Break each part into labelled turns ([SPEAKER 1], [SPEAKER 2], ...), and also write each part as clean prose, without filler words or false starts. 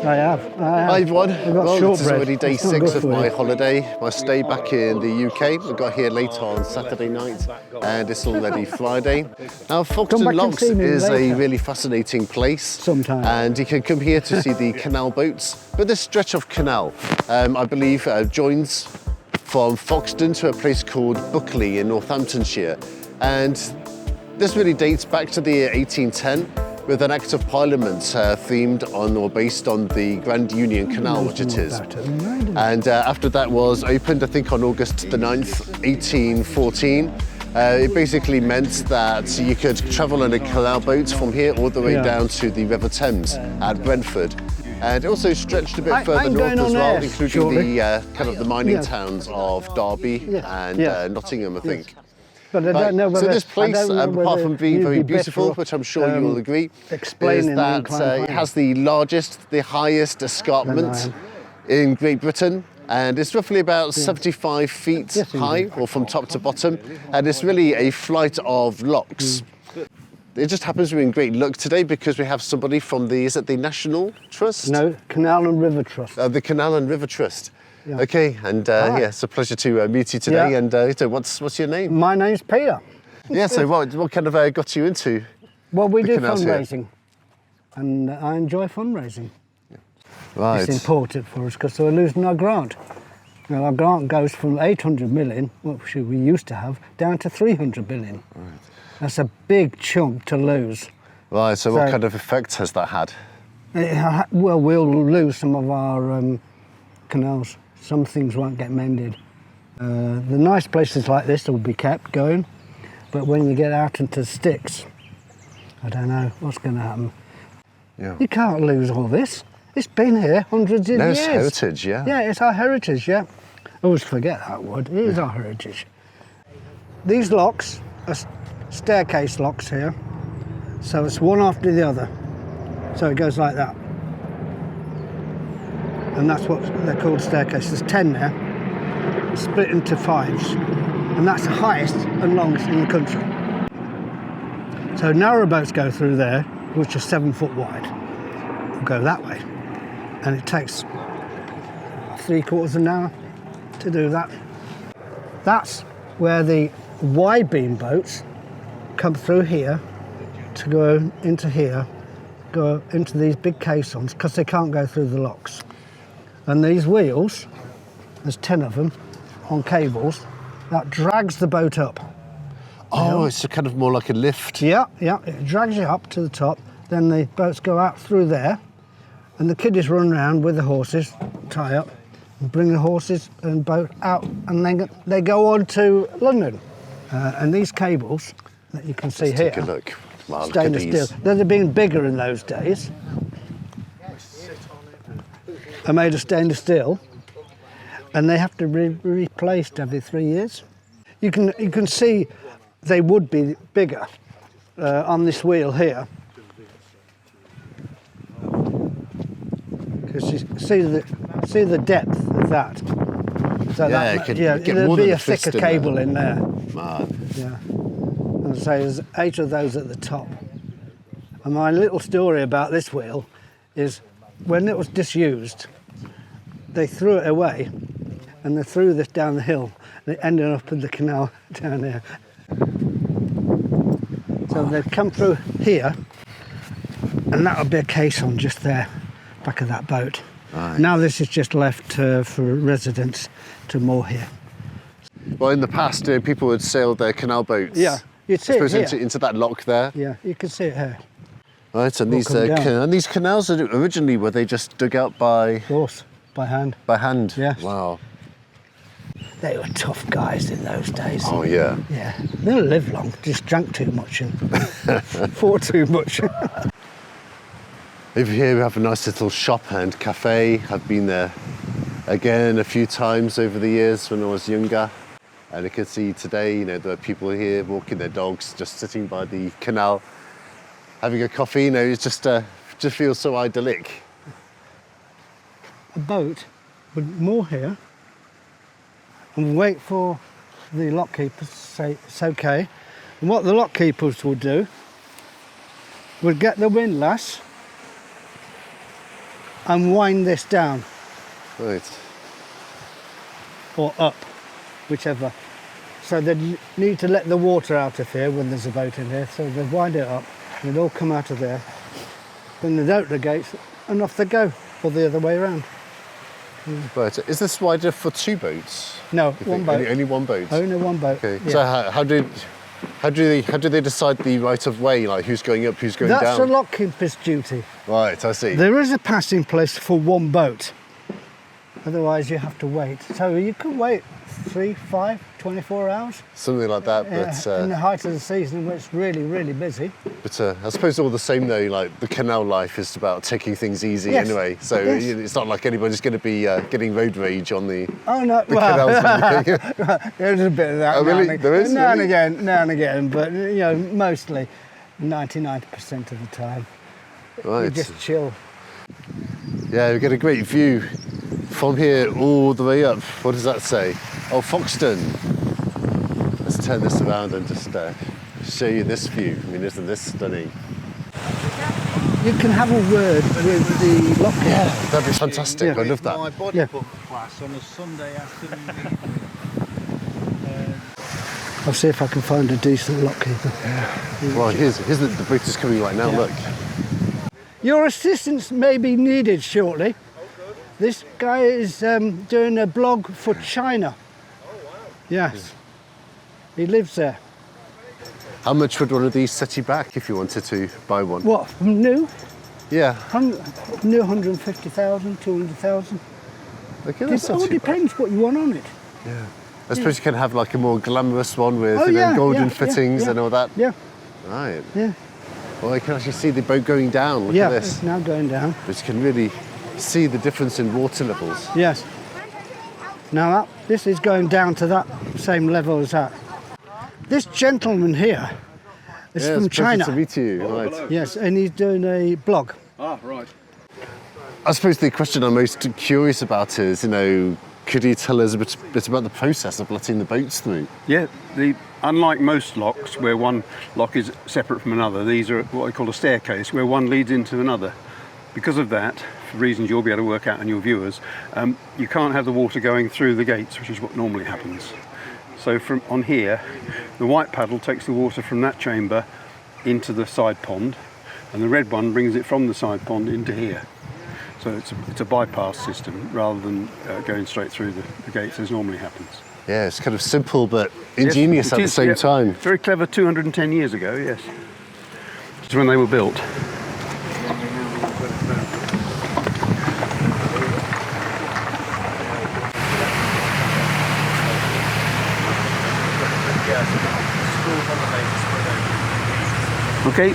[SPEAKER 1] I have.
[SPEAKER 2] Hi everyone. Well, this is already day 6 of my
[SPEAKER 1] you.
[SPEAKER 2] holiday, my stay back in the UK. I got here late on Saturday night and it's already Friday. Now Foxton Locks is a really fascinating place.
[SPEAKER 1] Sometime.
[SPEAKER 2] And you can come here to see the canal boats. But this stretch of canal, I believe, joins from Foxton to a place called Buckby in Northamptonshire. And this really dates back to the year 1810. With an Act of Parliament themed on or based on the Grand Union Canal, which it is. And after that was opened, I think on August the 9th, 1814, it basically meant that you could travel on a canal boat from here all the way down to the River Thames at Brentford. And it also stretched a bit further north as well, including the kind of the mining towns of Derby and Nottingham, I think.
[SPEAKER 1] But I don't know whether,
[SPEAKER 2] so this place, apart from being very beautiful, which I'm sure you will agree, is that it has the largest, the highest escarpment in Great Britain, and it's roughly about 75 feet high, or from top to bottom, and it's really a flight of locks. It just happens we're in great luck today because we have somebody from the, is it the National Trust?
[SPEAKER 1] No, Canal and River Trust.
[SPEAKER 2] The Canal and River Trust. Yeah. Okay, and yeah, it's a pleasure to meet you today. And what's your name?
[SPEAKER 1] My name's Peter.
[SPEAKER 2] Yeah, so what kind of got you into?
[SPEAKER 1] Well, we do fundraising, and I enjoy fundraising.
[SPEAKER 2] Right.
[SPEAKER 1] It's important for us because we're losing our grant. Now, our grant goes from 800 million, which we used to have, down to 300 million. Right. That's a big chunk to lose.
[SPEAKER 2] Right, so what kind of effect has that had?
[SPEAKER 1] Well, we'll lose some of our canals. Some things won't get mended. The nice places like this will be kept going, but when you get out into sticks, I don't know what's going to happen.
[SPEAKER 2] Yeah.
[SPEAKER 1] You can't lose all this. It's been here hundreds of years.
[SPEAKER 2] It's heritage, yeah.
[SPEAKER 1] Yeah, it's our heritage, yeah. I always forget that word. It is our heritage. These locks are staircase locks here, so it's one after the other. So it goes like that. And that's what they're called staircases. There's 10 there, split into 5s. And that's the highest and longest in the country. So narrow boats go through there, which are 7 foot wide. They'll go that way. And it takes 3/4 of an hour to do that. That's where the wide beam boats come through here to go into here, go into these big caissons, because they can't go through the locks. And these wheels, there's 10 of them on cables, that drags the boat up.
[SPEAKER 2] Oh, it's kind of more like a lift.
[SPEAKER 1] Yeah, it drags you up to the top, then the boats go out through there, and the kiddies run around with the horses, tie up, and bring the horses and boat out, and then they go on to London. And these cables that you can see here,
[SPEAKER 2] take a look. Wow,
[SPEAKER 1] stainless steel, they'd have been bigger in those days. Are made of stainless steel, and they have to be replaced every 3 years. You can see they would be bigger on this wheel here, because you see the depth of that. So there'd be a thicker cable in there.
[SPEAKER 2] Man.
[SPEAKER 1] Yeah, and so there's 8 of those at the top. And my little story about this wheel is, when it was disused, they threw it away, and they threw this down the hill, and it ended up in the canal down here. So they'd come through here, and that would be a caisson just there, back of that boat.
[SPEAKER 2] Right.
[SPEAKER 1] Now this is just left for residents to moor here.
[SPEAKER 2] Well, in the past, people would sail their canal boats.
[SPEAKER 1] Yeah, you'd see it here.
[SPEAKER 2] into that lock there.
[SPEAKER 1] Yeah, you can see it here.
[SPEAKER 2] Right, and these canals originally, were they just dug out by
[SPEAKER 1] horse, by hand.
[SPEAKER 2] By hand.
[SPEAKER 1] Yeah.
[SPEAKER 2] Wow.
[SPEAKER 1] They were tough guys in those days.
[SPEAKER 2] Oh yeah.
[SPEAKER 1] Yeah, they didn't live long. Just drank too much and fought too much.
[SPEAKER 2] Over here we have a nice little shop and cafe. I've been there again a few times over the years when I was younger. And you can see today, there are people here walking their dogs, just sitting by the canal, having a coffee. It's just feels so idyllic.
[SPEAKER 1] A boat would moor here and wait for the lock keepers to say it's okay. And what the lock keepers would do would get the windlass and wind this down
[SPEAKER 2] Right.
[SPEAKER 1] or up, whichever. So they need to let the water out of here when there's a boat in here. So they wind it up and it'll all come out of there. Then they open the gates and off they go, or the other way around.
[SPEAKER 2] Right. Is this wider for two boats?
[SPEAKER 1] No,
[SPEAKER 2] you
[SPEAKER 1] one
[SPEAKER 2] think?
[SPEAKER 1] boat.
[SPEAKER 2] Only one boat?
[SPEAKER 1] Only one boat.
[SPEAKER 2] Okay.
[SPEAKER 1] Yeah.
[SPEAKER 2] So how do they decide the right of way, like who's going up, who's going
[SPEAKER 1] That's
[SPEAKER 2] down?
[SPEAKER 1] the lock keeper's duty.
[SPEAKER 2] Right, I see.
[SPEAKER 1] There is a passing place for one boat. Otherwise you have to wait. So you could wait 3, 5, 24 hours.
[SPEAKER 2] Something like that,
[SPEAKER 1] In the height of the season when it's really, really busy.
[SPEAKER 2] but I suppose all the same though, like the canal life is about taking things easy
[SPEAKER 1] Yes.
[SPEAKER 2] anyway. So
[SPEAKER 1] Yes.
[SPEAKER 2] it's not like anybody's going to be getting road rage on the
[SPEAKER 1] Oh no,
[SPEAKER 2] canals and everything.
[SPEAKER 1] there's a bit of that.
[SPEAKER 2] Oh,
[SPEAKER 1] now
[SPEAKER 2] really?
[SPEAKER 1] and
[SPEAKER 2] There is,
[SPEAKER 1] now and
[SPEAKER 2] really?
[SPEAKER 1] again, now and again, but you know, mostly 99% of the time. You
[SPEAKER 2] Right.
[SPEAKER 1] just chill.
[SPEAKER 2] Yeah, we get a great view from here all the way up. What does that say? Oh, Foxton. Let's turn this around and just show you this view. I mean, isn't this stunning?
[SPEAKER 1] You can have a word with the lock keeper.
[SPEAKER 2] Yeah, that'd be fantastic.
[SPEAKER 1] Yeah.
[SPEAKER 2] I love that.
[SPEAKER 3] My body
[SPEAKER 1] Yeah.
[SPEAKER 3] pump class on a Sunday afternoon.
[SPEAKER 1] I'll see if I can find a decent lock keeper.
[SPEAKER 2] Well, here's the boat is coming right now.
[SPEAKER 1] Yeah.
[SPEAKER 2] Look.
[SPEAKER 1] Your assistance may be needed shortly. This guy is doing a blog for China. Yes. He lives there.
[SPEAKER 2] How much would one of these set you back if you wanted to buy one?
[SPEAKER 1] What, new?
[SPEAKER 2] Yeah.
[SPEAKER 1] New 150,000, 200,000.
[SPEAKER 2] Okay,
[SPEAKER 1] It
[SPEAKER 2] that's not
[SPEAKER 1] all
[SPEAKER 2] too bad.
[SPEAKER 1] depends what you want on it.
[SPEAKER 2] Yeah. I suppose you can have like a more glamorous one with
[SPEAKER 1] Oh, yeah,
[SPEAKER 2] golden
[SPEAKER 1] yeah,
[SPEAKER 2] fittings
[SPEAKER 1] yeah.
[SPEAKER 2] and all that.
[SPEAKER 1] Yeah,
[SPEAKER 2] Right.
[SPEAKER 1] yeah.
[SPEAKER 2] Well, you can actually see the boat going down. Look
[SPEAKER 1] Yeah,
[SPEAKER 2] at
[SPEAKER 1] it's
[SPEAKER 2] this.
[SPEAKER 1] now going down.
[SPEAKER 2] But you can really see the difference in water levels.
[SPEAKER 1] Yes. Now this is going down to that same level as that. This gentleman here is
[SPEAKER 2] Yeah,
[SPEAKER 1] from
[SPEAKER 2] it's pleasure
[SPEAKER 1] China.
[SPEAKER 2] to meet you. Right.
[SPEAKER 1] Yes, and he's doing a blog.
[SPEAKER 3] Ah, right.
[SPEAKER 2] I suppose the question I'm most curious about is, could you tell us a bit about the process of letting the boats through?
[SPEAKER 4] Yeah, unlike most locks, where one lock is separate from another, these are what I call a staircase, where one leads into another. Because of that, for reasons you'll be able to work out on your viewers, you can't have the water going through the gates, which is what normally happens. So from on here, the white paddle takes the water from that chamber into the side pond, and the red one brings it from the side pond into here. So it's a bypass system rather than going straight through the gates as normally happens.
[SPEAKER 2] Yeah, it's kind of simple but ingenious
[SPEAKER 4] Yes,
[SPEAKER 2] at
[SPEAKER 4] it
[SPEAKER 2] the
[SPEAKER 4] is,
[SPEAKER 2] same
[SPEAKER 4] yeah.
[SPEAKER 2] time.
[SPEAKER 4] Very clever 210 years ago, yes. It's when they were built. Okay,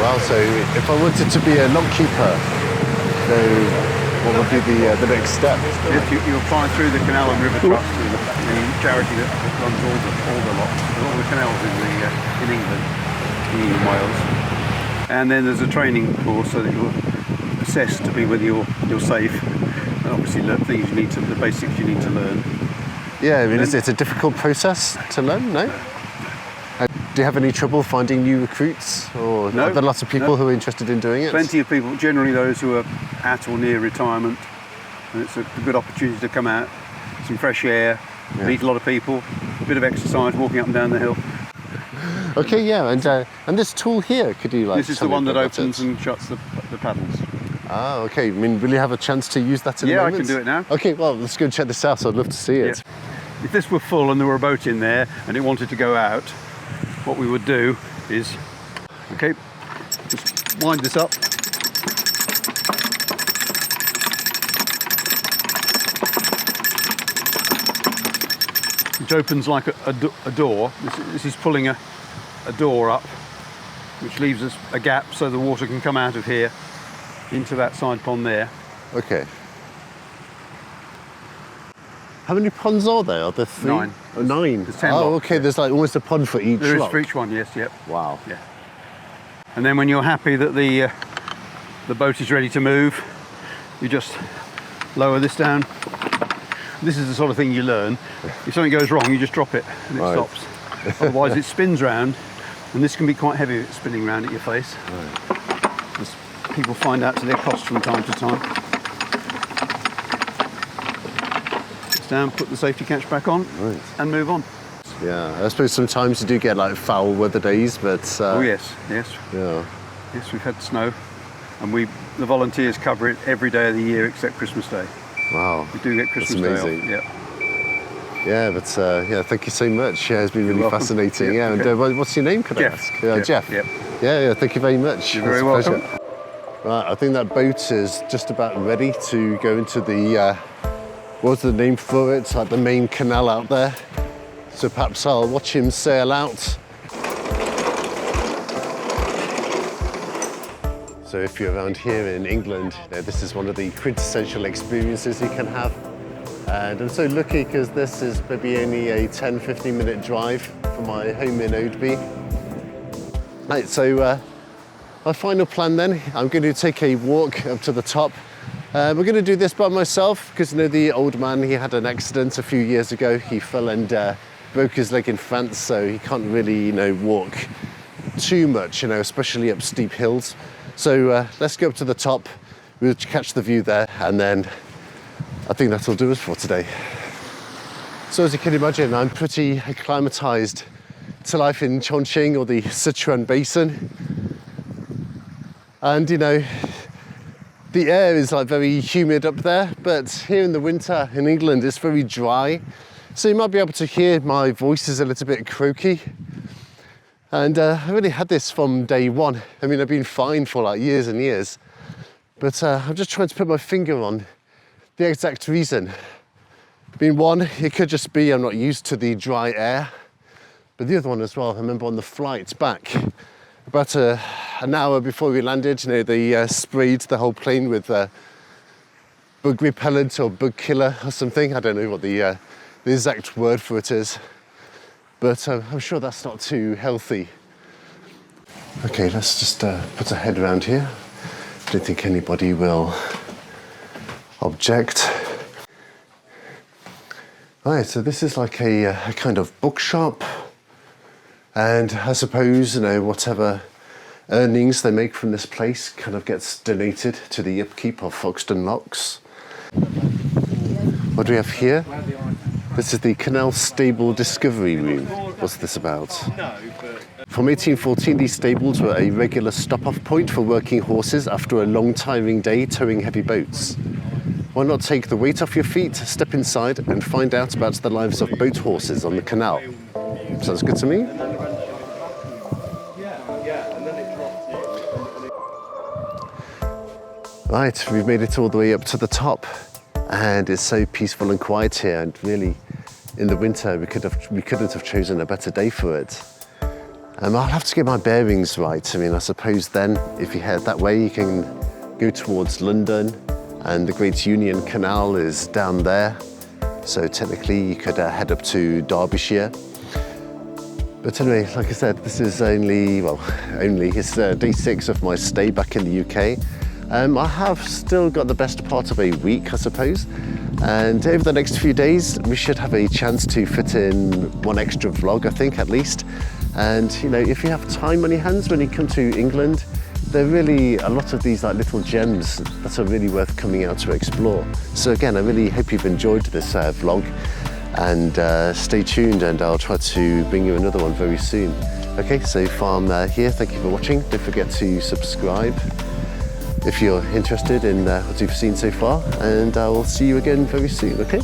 [SPEAKER 2] Wow, so if I wanted to be a lock keeper, so what would be the next step?
[SPEAKER 4] if you apply through the Canal and River Trust, the charity that runs all the locks, all the canals in England, in Wales. And then there's a training course so that you're assessed to be whether you're safe. And obviously things the basics you need to learn.
[SPEAKER 2] Yeah, I mean, is it a difficult process to learn? No? Do you have any trouble finding new recruits? Or
[SPEAKER 4] No,
[SPEAKER 2] are there lots of people
[SPEAKER 4] no.
[SPEAKER 2] who are interested in doing it?
[SPEAKER 4] Plenty of people, generally those who are at or near retirement, and it's a good opportunity to come out, some fresh air, meet a lot of people, a bit of exercise, walking up and down the hill.
[SPEAKER 2] Okay, yeah, and this tool here, could you like
[SPEAKER 4] This is
[SPEAKER 2] tell
[SPEAKER 4] the
[SPEAKER 2] me
[SPEAKER 4] one
[SPEAKER 2] a bit
[SPEAKER 4] that
[SPEAKER 2] about
[SPEAKER 4] opens
[SPEAKER 2] it?
[SPEAKER 4] and shuts the paddles.
[SPEAKER 2] Ah, okay. I mean, will you have a chance to use that in a
[SPEAKER 4] Yeah, I
[SPEAKER 2] moment?
[SPEAKER 4] can do it now.
[SPEAKER 2] Okay, well, let's go and check this out. I'd love to see it.
[SPEAKER 4] Yeah. If this were full and there were a boat in there and it wanted to go out, what we would do is, okay, just wind this up. Which opens like a door. This is pulling a door up, which leaves us a gap so the water can come out of here into that side pond there.
[SPEAKER 2] Okay. How many ponds are there? Are there 3?
[SPEAKER 4] 9.
[SPEAKER 2] Oh, 9.
[SPEAKER 4] There's 10
[SPEAKER 2] Oh,
[SPEAKER 4] locks,
[SPEAKER 2] okay.
[SPEAKER 4] yeah.
[SPEAKER 2] There's like almost a pond for each
[SPEAKER 4] There is
[SPEAKER 2] lock.
[SPEAKER 4] for each one, yes, yep.
[SPEAKER 2] Wow.
[SPEAKER 4] Yeah. And then when you're happy that the boat is ready to move, you just lower this down. This is the sort of thing you learn. If something goes wrong, you just drop it and it
[SPEAKER 2] Right.
[SPEAKER 4] stops. Otherwise it spins round, and this can be quite heavy if it's spinning round at your face.
[SPEAKER 2] Right.
[SPEAKER 4] Just people find out to their cost from time to time. Sit down, put the safety catch back on,
[SPEAKER 2] Right.
[SPEAKER 4] and move on.
[SPEAKER 2] Yeah, I suppose sometimes you do get like foul weather days, but
[SPEAKER 4] Oh yes, yes,
[SPEAKER 2] yeah.
[SPEAKER 4] yes. We've had snow, and the volunteers cover it every day of the year except Christmas Day.
[SPEAKER 2] Wow.
[SPEAKER 4] We do get Christmas Day
[SPEAKER 2] amazing.
[SPEAKER 4] off. Yeah.
[SPEAKER 2] Yeah, but yeah, thank you so much. Yeah, it's been really
[SPEAKER 4] welcome.
[SPEAKER 2] fascinating.
[SPEAKER 4] Yeah,
[SPEAKER 2] Yeah,
[SPEAKER 4] okay.
[SPEAKER 2] and what's your name, could
[SPEAKER 4] Jeff.
[SPEAKER 2] I ask?
[SPEAKER 4] Jeff.
[SPEAKER 2] Jeff.
[SPEAKER 4] Yep.
[SPEAKER 2] Yeah, thank you very much.
[SPEAKER 4] You're very
[SPEAKER 2] It's a
[SPEAKER 4] welcome.
[SPEAKER 2] pleasure. Right, I think that boat is just about ready to go into the, what's the name for it? It's like the main canal out there. So perhaps I'll watch him sail out. So if you're around here in England, this is one of the quintessential experiences you can have. And I'm so lucky because this is maybe only a 10-15 minute drive from my home in Oadby. Right, so my final plan then, I'm going to take a walk up to the top. We're going to do this by myself because you know the old man, he had an accident a few years ago. He fell and broke his leg in France, so he can't really, walk too much, especially up steep hills. So let's go up to the top, we'll catch the view there, and then I think that'll do us for today. So as you can imagine, I'm pretty acclimatized to life in Chongqing or the Sichuan Basin. And the air is like very humid up there, but here in the winter in England, it's very dry. So you might be able to hear my voice is a little bit croaky. And I really had this from day one. I mean, I've been fine for like years and years, but I'm just trying to put my finger on the exact reason. I mean, one, it could just be I'm not used to the dry air, but the other one as well, I remember on the flight back, about an hour before we landed, they sprayed the whole plane with bug repellent or bug killer or something. I don't know what the exact word for it is, but I'm sure that's not too healthy. Okay, let's just put a head around here. I don't think anybody will object. Right, so this is like a kind of bookshop, and I suppose whatever earnings they make from this place kind of gets donated to the upkeep of Foxton Locks. What do we have here? This is the Canal Stable Discovery Room. What's this about? From 1814, these stables were a regular stop-off point for working horses after a long, tiring day towing heavy boats. Why not take the weight off your feet, step inside and find out about the lives of boat horses on the canal? Sounds good to me. Right, we've made it all the way up to the top, and it's so peaceful and quiet here, and really in the winter we couldn't have chosen a better day for it. I'll have to get my bearings right. I mean, I suppose then if you head that way you can go towards London, and the Grand Union Canal is down there, so technically you could head up to Derbyshire. But anyway, like I said, this is it's day 6 of my stay back in the UK. I have still got the best part of a week, I suppose, and over the next few days we should have a chance to fit in one extra vlog, I think, at least. And if you have time on your hands when you come to England, there are really a lot of these like little gems that are really worth coming out to explore. So again, I really hope you've enjoyed this vlog, and stay tuned, and I'll try to bring you another one very soon. Okay, so from here, thank you for watching. Don't forget to subscribe if you're interested in what you've seen so far, and I will see you again very soon, okay?